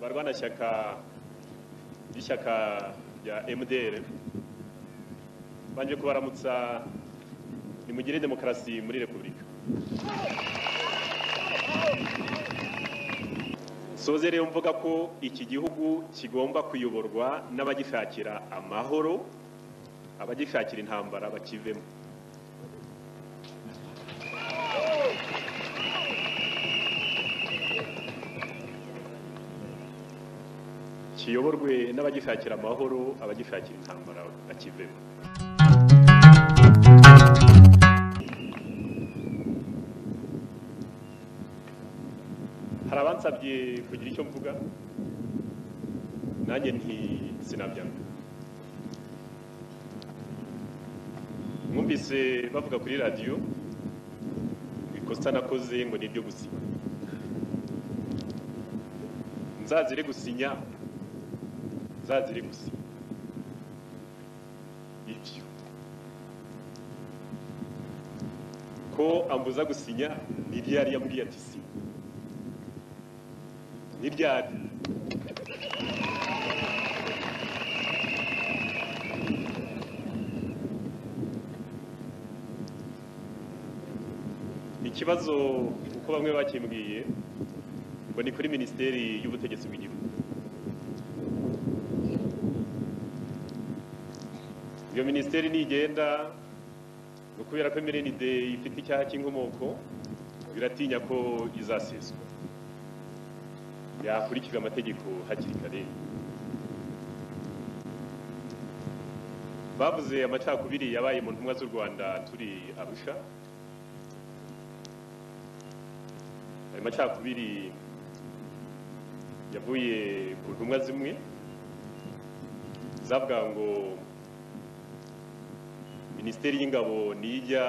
barwanashyaka y'ishyaka rya MDR banje kubaramutsa nimugire demokarasi muri Repubulika. Soze rero mvuga ko iki gihugu kigomba kuyoborwa n'abagishakira amahoro, abagishakira intambara bakivemo. Kiyoborwe n'abagishakira amahoro, abagishakira intambara bakivemo. Harabansabye kugira icyo mvuga, nanjye nti sinabyanga. Mwumvise bavuga kuri radio ikosa nakoze ngo nibyo gusinya. Nzazire gusinya ibyo ko ambuza gusinya ni ryari yambwiye ati si ni ryari. Ikibazo uko bamwe bakimbwiye ngo ni kuri Minisiteri y'Ubutegetsi bw'Igihugu. Iyo minisiteri nigenda no kubera ko MRND ifite icyaha cy'inkomoko biratinya ko izaseswa, yakurikira amategeko hakiri kare. Bavuze amacakubiri yabaye mu ntumwa z'u Rwanda turi Arusha. Ayo macakubiri yavuye ku ntumwa zimwe zavuga ngo Minisiteri y'Ingabo nijya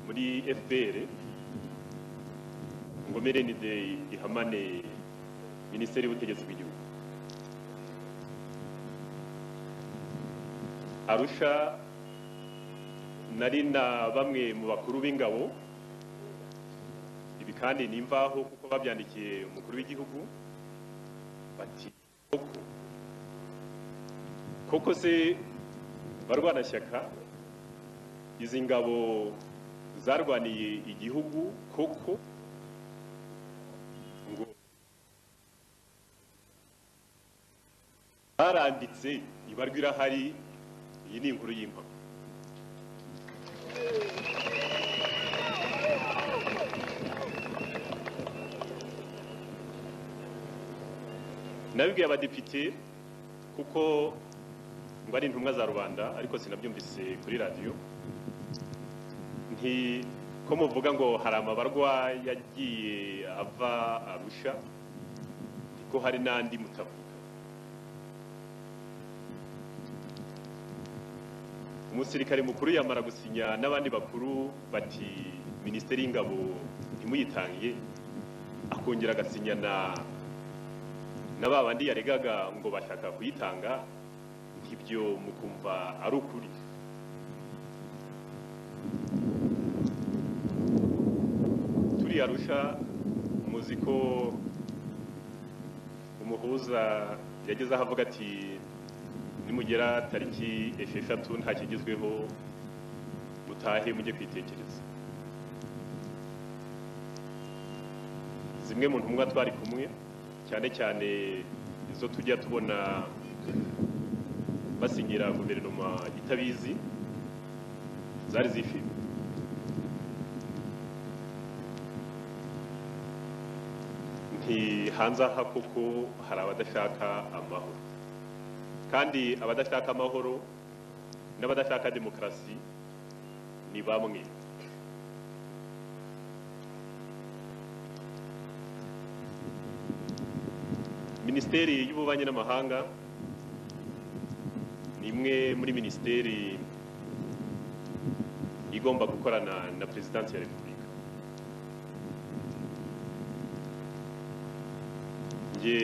muri FPR ngo MRND ihamane Minisiteri y'Ubutegetsi bw'Igihugu. Arusha nari na bamwe mu bakuru b'ingabo, ibi kandi nimvaho kuko babyandikiye umukuru w'igihugu bati koko se barwanashyaka izi ngabo zarwaniye igihugu koko ngo baranditse ibarwa irahari. Iyi ni inkuru y'impamo. Nabibwiye abadepite kuko ngo ari intumwa za rubanda, ariko sinabyumvise kuri radio. Nti ko muvuga ngo hari amabarwa yagiye ava Arusha, ko hari n'andi mutavuga. Umusirikare mukuru yamara gusinya n'abandi bakuru bati Minisiteri y'Ingabo ntimuyitangiye, akongera agasinya na babandi yaregaga ngo bashaka kuyitanga. Ibyo mukumva ari ukuri. Turi Arusha muzi ko umuhuza yageze aho avuga ati nimugera tariki 6 nta kigezweho mutahe mujye kwitekereza. Zimwe mu ntumwa twari kumwe, cyane cyane izo tujya tubona basinyira guverinoma itabizi, zari zifite nti hanze aha koko hari abadashaka amahoro, kandi abadashaka amahoro n'abadashaka demokarasi ni bamwe. Minisiteri y'Ububanyi n'Amahanga ni imwe muri minisiteri igomba gukorana na Perezidansi ya Repubulika. Nge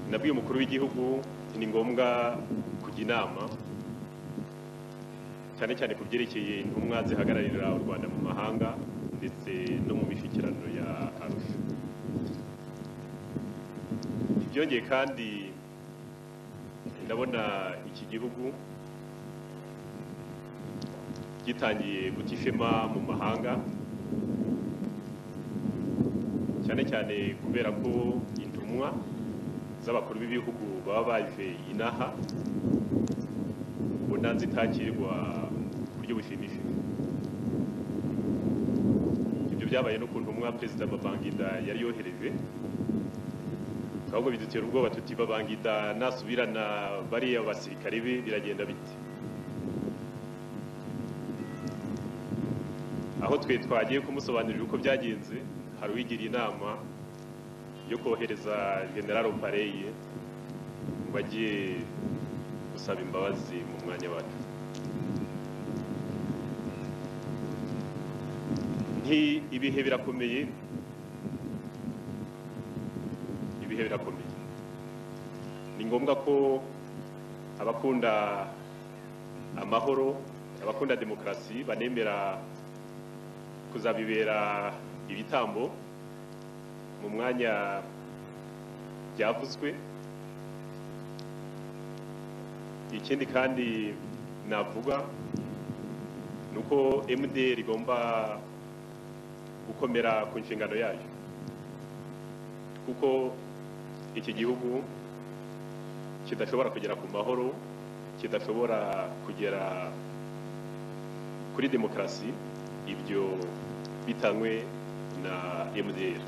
nabwiye umukuru w'igihugu ni ngombwa kujya inama cyane cyane ku byerekeye intumwa zihagararira u Rwanda mu mahanga ndetse no mu mishyikirano ya Arusha. byongeye kandi ndabona iki gihugu gitangiye guta ishema mu mahanga, cyane cyane kubera ko intumwa z'abakuru b'ibihugu baba baje inaha ubona zitakirwa ku buryo bushimishije. Ibyo byabaye no ku ntumwa Perezida Babangida yari yohereje, ahubwo bidutera ubwoba tuti Babangida nasubirana bariya basirikare be biragenda bite. Aho twe twagiye kumusobanurira uko byagenze, hari uwigiriye inama yo kohereza General Pareye ngo ajye gusaba imbabazi mu mwanya wacu. Ibihe birakomeye, ibihe birakomeye. Ni ngombwa ko abakunda amahoro, abakunda demokarasi banemera kuzabibera ibitambo mu mwanya byavuzwe. Ikindi kandi navuga nuko MDR igomba gukomera ku nshingano yayo, kuko iki gihugu kidashobora kugera ku mahoro, kidashobora kugera kuri demokarasi ibyo bitanywe na MDR.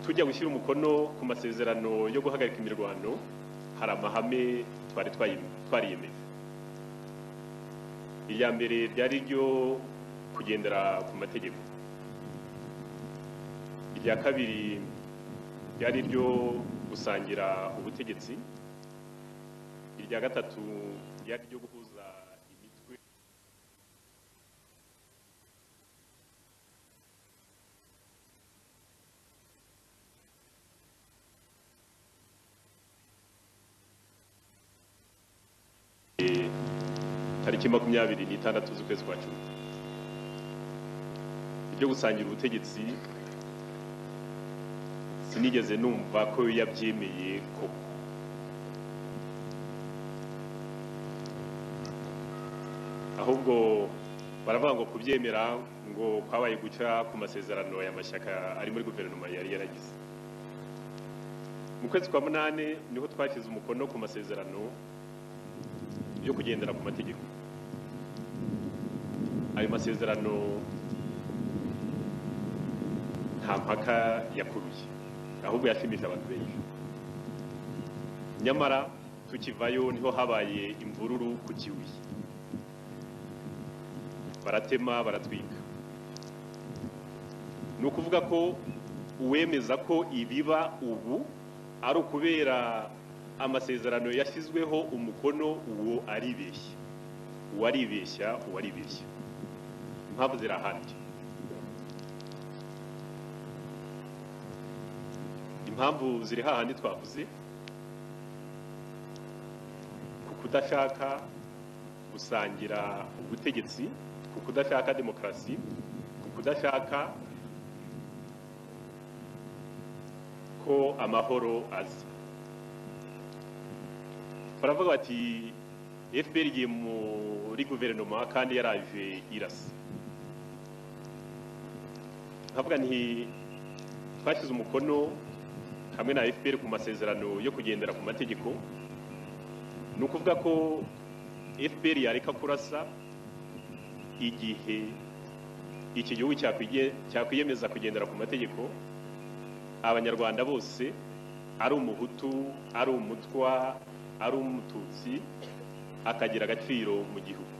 Tujya gushyira umukono ku masezerano yo guhagarika imirwano, hari amahame twariyemeje. Irya mbere ryari ryo kugendera ku mategeko, irya kabiri ryari ryo gusangira ubutegetsi, irya gatatu ryari ryo guhuza imitwe, tariki 26 z'ukwezi kwa cumi. Ibyo gusangira ubutegetsi sinigeze numva ko yabyemeye koko. Ahubwo baravuga ngo kubyemera ngo kwabaye guca ku masezerano y'amashyaka ari muri guverinoma yari yaragize. Mu kwezi kwa munane niho twashyize umukono ku masezerano yo kugendera ku mategeko. Ayo masezerano nta mpaka yakuruye, ahubwo yashimisha abantu benshi. Nyamara tukivayo niho habaye imvururu ku Kibuye, baratema baratwika. Ni ukuvuga ko uwemeza ko ibiba ubu ari ukubera amasezerano yashyizweho umukono, uwo aribeshya, uwaribeshya. Impamvu zirahandi. Impamvu ziri hahandi twavuze, ku kudashaka gusangira ubutegetsi, ku kudashaka demokarasi, ku kudashaka ko amahoro aza. Baravuga bati FPR igiye muri guverinoma kandi yaraje irasa. Nkavuga nti twashyize umukono hamwe na FPR ku masezerano yo kugendera ku mategeko. Ni ukuvuga ko FPR yareka kurasa igihe iki gihugu cyakwiyemeza kugendera ku mategeko, abanyarwanda bose, ari umuhutu, ari umutwa, ari umututsi, akagira agaciro mu gihugu.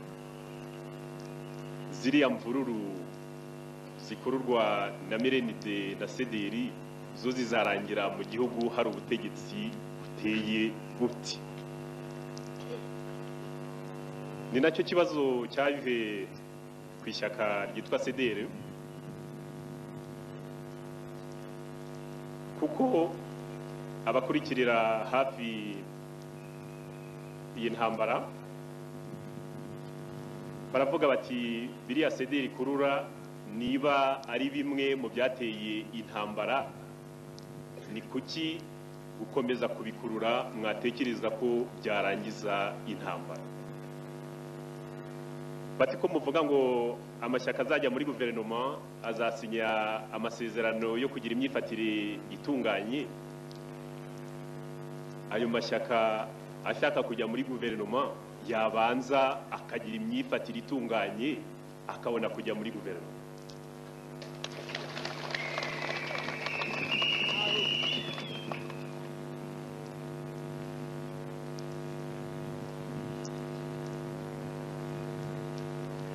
Ziriya mvururu zikururwa na Merenide na Sederi zo zizarangira mu gihugu hari ubutegetsi buteye buti. Ni nacyo kibazo cyaje ku ishyaka ryitwa Sederi, kuko abakurikirira hafi iyi ntambara baravuga bati biriya sederi kurura niba ari bimwe mu byateye intambara, ni kuki gukomeza kubikurura mwatekereza ko byarangiza intambara? Bati ko muvuga ngo amashyaka azajya muri guverinoma azasinya amasezerano yo kugira imyifatire itunganye, ayo mashyaka ashaka kujya muri guverinoma yabanza akagira imyifatire itunganye akabona kujya muri guverinoma.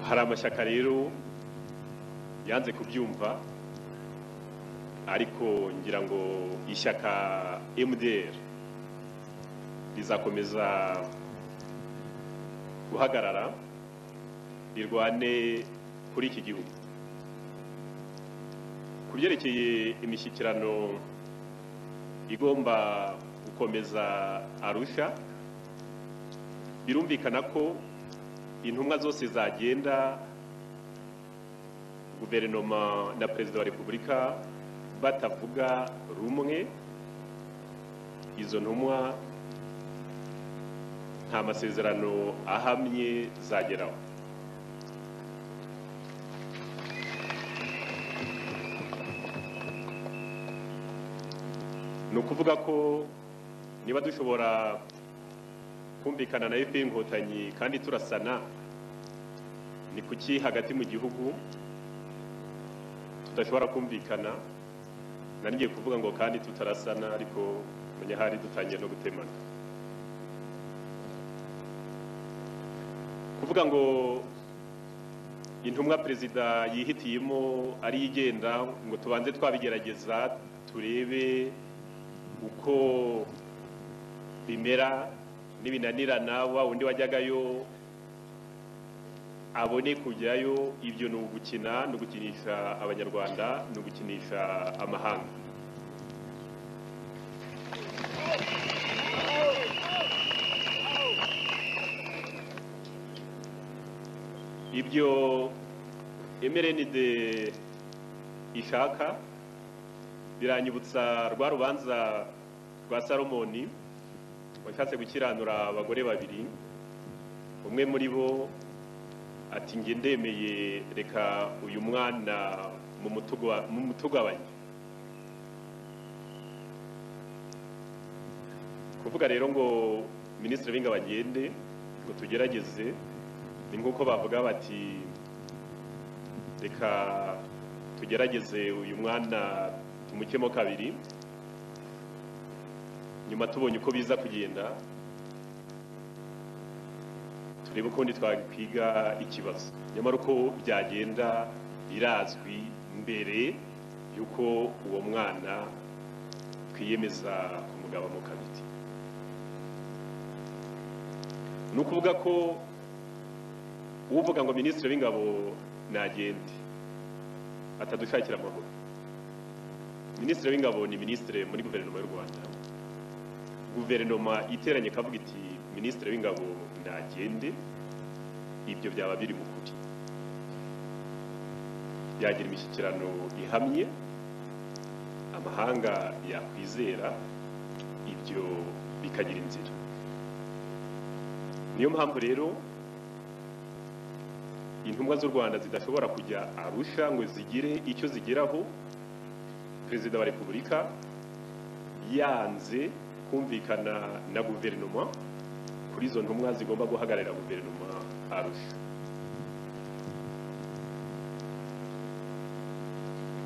Hari amashyaka rero yanze kubyumva, ariko ngira ngo ishyaka MDR rizakomeza guhagarara rirwane kuri iki gihugu. Ku byerekeye imishyikirano igomba gukomeza Arusha, birumvikana ko intumwa zose zagenda, guverinoma na perezida wa repubulika batavuga rumwe, izo ntumwa nta masezerano ahamye zageraho. Ni ukuvuga ko niba dushobora kumvikana na FPR Inkotanyi kandi turasana, ni kuki hagati mu gihugu tudashobora kumvikana? Nanigiye kuvuga ngo kandi tutarasana, ariko munyahari dutangiye no gutemana. Kuvuga ngo intumwa perezida yihitiyemo ari igenda, ngo tubanze twabigerageza turebe uko bimera, nibinanirana wa undi wajyagayo abone kujyayo. Ibyo ni ugukina, ni ugukinisha abanyarwanda, ni ugukinisha amahanga. Ibyo MRND ishaka biranyibutsa rwa rubanza rwa Salomoni washatse gukiranura abagore babiri. Umwe muri bo ati nge ndemeye, reka uyu mwana mu mutugabanye. Kuvuga rero ngo Minisitiri w'Ingabo agende ngo tugerageze, ni nk'uko bavuga bati reka tugerageze uyu mwana tumukemo kabiri, nyuma tubonye uko biza kugenda turebe ukundi twakwiga ikibazo. Nyamara uko byagenda birazwi mbere yuko uwo mwana twiyemeza kumugabamo kabiri. Ni ukuvuga ko uvuga ngo Minisitiri w'Ingabo nagende atadushakira amahoro. Minisitiri w'Ingabo ni minisitiri muri guverinoma y'u Rwanda. Guverinoma iteranye kavuga iti Minisitiri w'Ingabo nagende, ibyo byaba biri mu kuri. Yagira imishyikirano ihamye amahanga yakwizera, ibyo bikagira inzira. Niyo mpamvu rero intumwa z'u Rwanda zidashobora kujya Arusha ngo zigire icyo zigeraho. Perezida wa Repubulika yanze kumvikana na guverinoma kuri izo ntumwa zigomba guhagararira guverinoma Arusha.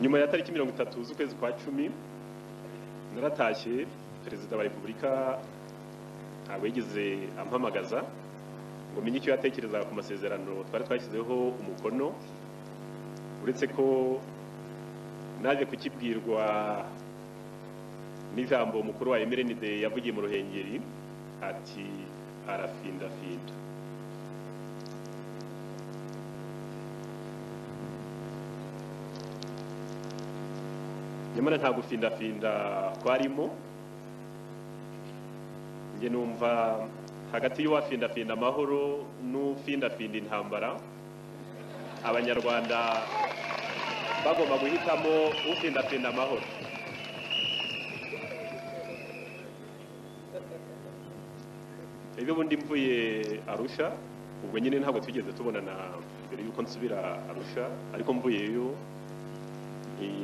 Nyuma ya tariki 30 z'ukwezi kwa 10 naratashye. Perezida wa Repubulika ntabwo yigeze ampamagaza ngo menye icyo yatekerezaga ku masezerano twari twashyizeho umukono, uretse ko naje kukibwirwa n'ijambo mukuru wa MRND yavugiye mu Ruhengeri ati arafindafinda. Nyamara nta gufindafinda kwarimo. Nge numva hagati y'uwafindafinda amahoro n'ufindafinda intambara abanyarwanda bagomba guhitamo upindapinda amahoro. Ibyo bundi mvuye Arusha, ubwo nyine ntabwo twigeze tubonana mbere yuko nsubira Arusha, ariko mvuyeyo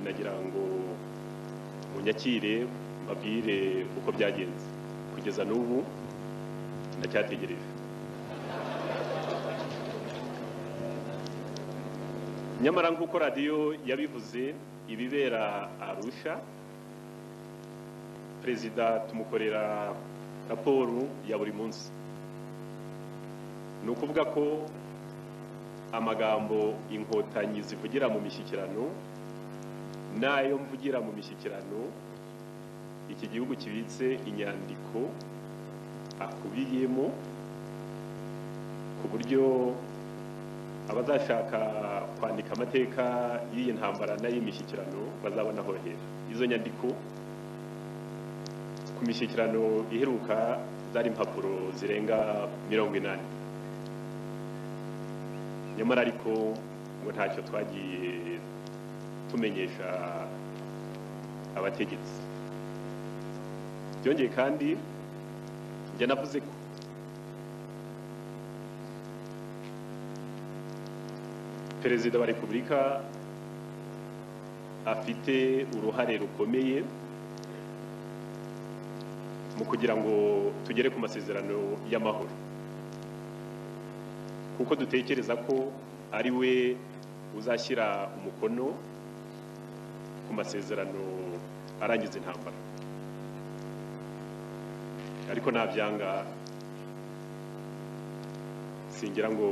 nagira ngo munyakire mbabwire uko byagenze. Kugeza n'ubu ndacyategereje. Nyamara nk'uko radiyo yabivuze, ibibera Arusha, perezida tumukorera raporo ya buri munsi. Ni ukuvuga ko amagambo inkotanyi zivugira mu mishyikirano n'ayo mvugira mu mishyikirano, iki gihugu kibitse inyandiko akubiyemo, ku buryo abazashaka kwandika amateka y'iyi ntambara n'ay'imishyikirano bazabona aho hera. Izo nyandiko ku mishyikirano iheruka zari impapuro zirenga 80. Nyamara ariko ngo ntacyo twagiye tumenyesha abategetsi. Byongeye kandi njye navuze ko Perezida wa Repubulika afite uruhare rukomeye mu kugira ngo tugere ku masezerano y'amahoro, kuko dutekereza ko ari we uzashyira umukono ku masezerano arangiza intambara. Ariko nabyanga singira ngo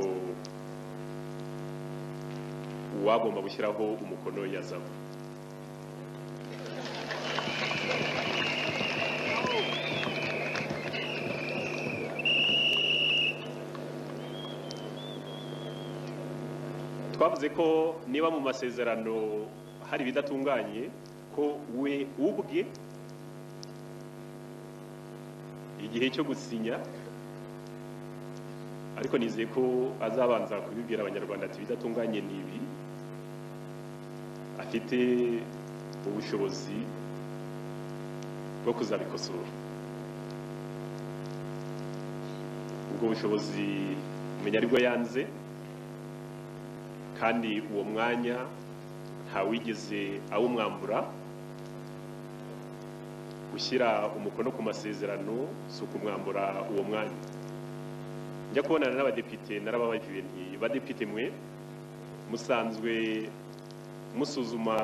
uwagomba gushyiraho umukono yazaba. Twavuze ko niba mu masezerano hari ibidatunganye, ko we ubwe igihe cyo gusinya, ariko nizeye ko azabanza kubibwira abanyarwanda ati bidatunganye nibi, afite ubushobozi bwo kuzabikosora. Ubwo bushobozi umenya aribwo yanze, kandi uwo mwanya ntawigeze awumwambura. Gushyira umukono ku masezerano si ukumwambura uwo mwanya. Njya kubonana n'abadepite narababajije nti, badepite mwe musanzwe musuzuma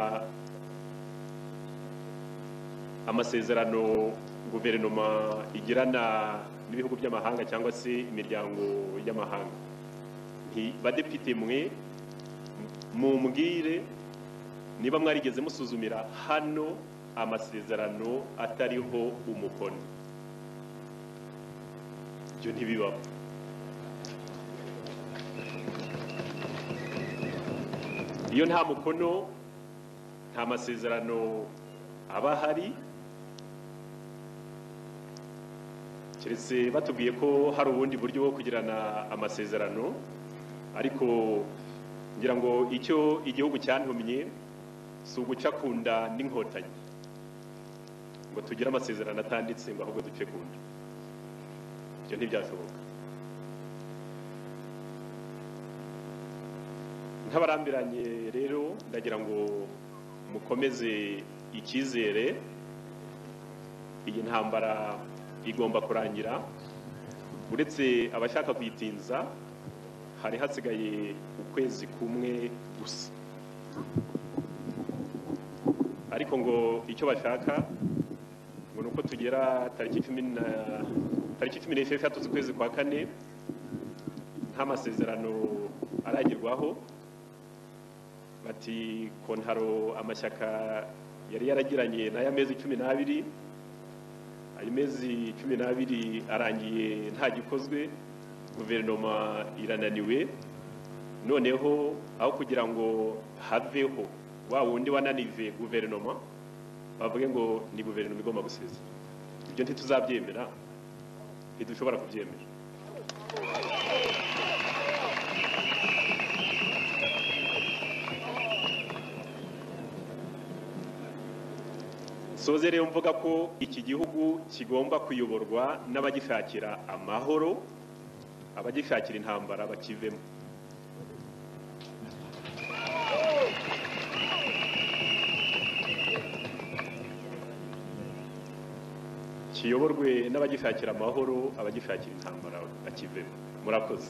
amasezerano guverinoma igirana n'ibihugu by'amahanga cyangwa se imiryango y'amahanga, nti badepite mwe mumbwire niba mwarigeze musuzumira hano amasezerano atariho umukono. Ibyo ntibibaho. Iyo nta mukono nta masezerano aba ahari, keretse batubwiye ko hari ubundi buryo bwo kugirana amasezerano. Ariko ngira ngo icyo igihugu cyantumye si uguca ku nda n'inkotanyi ngo tugire amasezerano atanditse ngo ahubwo duce ku nda. Ibyo ntibyashoboka. Ntabarambiranye rero, ndagira ngo mukomeze icyizere. Iyi ntambara igomba kurangira. Uretse abashaka kuyitinza, hari hasigaye ukwezi kumwe gusa. Ariko ngo icyo bashaka ngo nuko tugera tariki 16 z'ukwezi kwa kane nta masezerano aragirwaho. Bati kontaro amashyaka yari yaragiranye n'aya mezi 12, ayo mezi 12 arangiye nta gikozwe, guverinoma irananiwe. Noneho aho kugira ngo haveho wa wundi wananive guverinoma, bavuge ngo ni guverinoma igomba gusezera. Ibyo ntituzabyemera, ntidushobora kubyemera. musoze rero mvuga ko iki gihugu kigomba kuyoborwa n'abagishakira amahoro, abagishakira intambara bakivemo. kiyoborwe n'abagishakira amahoro, abagishakira intambara bakivemo. Murakoze.